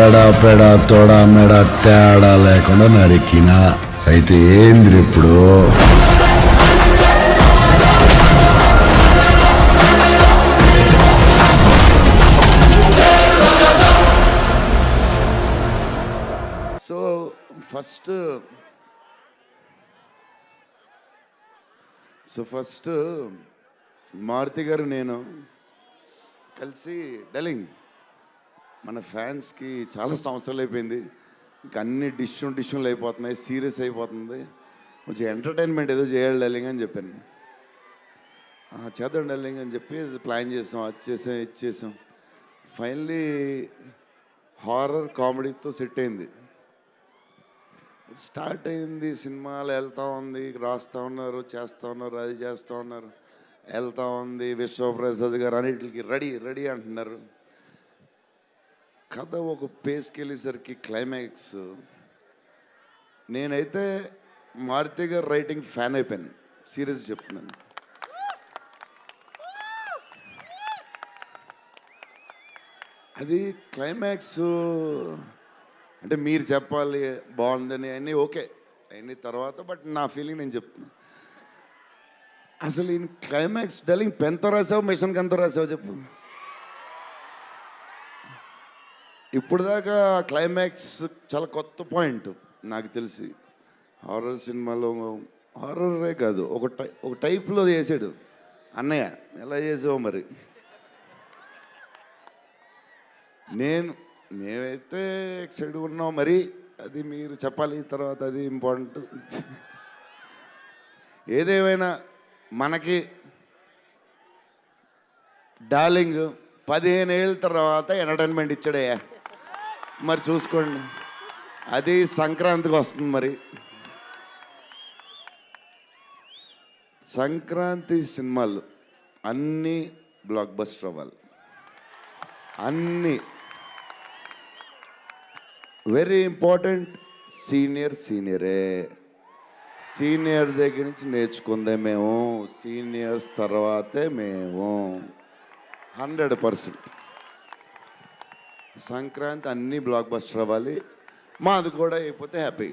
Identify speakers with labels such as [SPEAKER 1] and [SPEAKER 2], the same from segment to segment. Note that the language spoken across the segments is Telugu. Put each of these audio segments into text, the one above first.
[SPEAKER 1] ఎడా పెడ తోడ మెడ తేడా లేకుండా నరికిన అయితే ఏంది ఇప్పుడు
[SPEAKER 2] సో ఫస్ట్ మారుతి గారు నేను కలిసి డలింగ్ మన ఫ్యాన్స్కి చాలా సంవత్సరాలు అయిపోయింది, ఇంకా అన్ని డిష్యూలు అయిపోతున్నాయి, సీరియస్ అయిపోతుంది, కొంచెం ఎంటర్టైన్మెంట్ ఏదో చేయాలి డలింగ్ అని చెప్పాను. చేద్దాం డలింగ్ అని చెప్పి ప్లాన్ చేసాం, అది చేసాం ఇది చేసాం. ఫైనలీ హారర్ కామెడీతో సెట్ అయింది. స్టార్ట్ అయింది, సినిమాలు వెళ్తూ ఉంది, రాస్తూ ఉన్నారు, చేస్తూ ఉన్నారు, అది చేస్తూ ఉన్నారు, వెళ్తూ ఉంది. విశ్వప్రసాద్ గారు అన్నిటికి రెడీ రెడీ అంటున్నారు. కథ ఒక పేస్కి వెళ్ళేసరికి క్లైమాక్స్, నేనైతే మారుతి గారు రైటింగ్ ఫ్యాన్ అయిపోయాను, సీరియస్ చెప్తున్నాను. అది క్లైమాక్స్ అంటే మీరు చెప్పాలి బాగుందని అన్నీ ఓకే అన్ని తర్వాత, బట్ నా ఫీలింగ్ నేను చెప్తున్నా. అసలు ఈ క్లైమాక్స్ డలింగ్ పెన్తో రాసావు మిషన్కి ఎంతో రాసావు చెప్పు. ఇప్పుడు దాకా క్లైమాక్స్ చాలా కొత్త పాయింట్ నాకు తెలిసి. హారర్ సినిమాలో హారరే కాదు, ఒక టైప్లో చేసాడు అన్నయ్య. ఎలా చేసావు మరి? మేమైతే ఎక్సైడ్ ఉన్నాం, మరి అది మీరు చెప్పాలి తర్వాత, అది ఇంపార్టెంట్. ఏదేమైనా మనకి డార్లింగ్ 15 ఏళ్ళ తర్వాత ఎంటర్టైన్మెంట్ ఇచ్చాడయ్యా, మరి చూసుకోండి. అది సంక్రాంతికి వస్తుంది. మరి సంక్రాంతి సినిమాలు అన్నీ బ్లాక్ బస్టర్ అవ్వాలి, అన్నీ. Very important, సీనియరే. సీనియర్ దగ్గర నుంచి నేర్చుకుందే మేము, సీనియర్స్ తర్వాతే మేము. 100% సంక్రాంతి అన్నీ బ్లాక్ బస్టర్ అవ్వాలి, మాది కూడా అయిపోతే happy.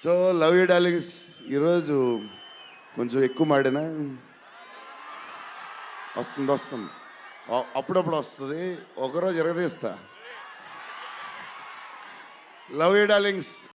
[SPEAKER 2] So love you darlings. ఈరోజు కొంచెం ఎక్కువ మాడినా వస్తుంది, అప్పుడప్పుడు వస్తుంది, ఒకరోజు ఎరగదీస్తా. Love you darlings.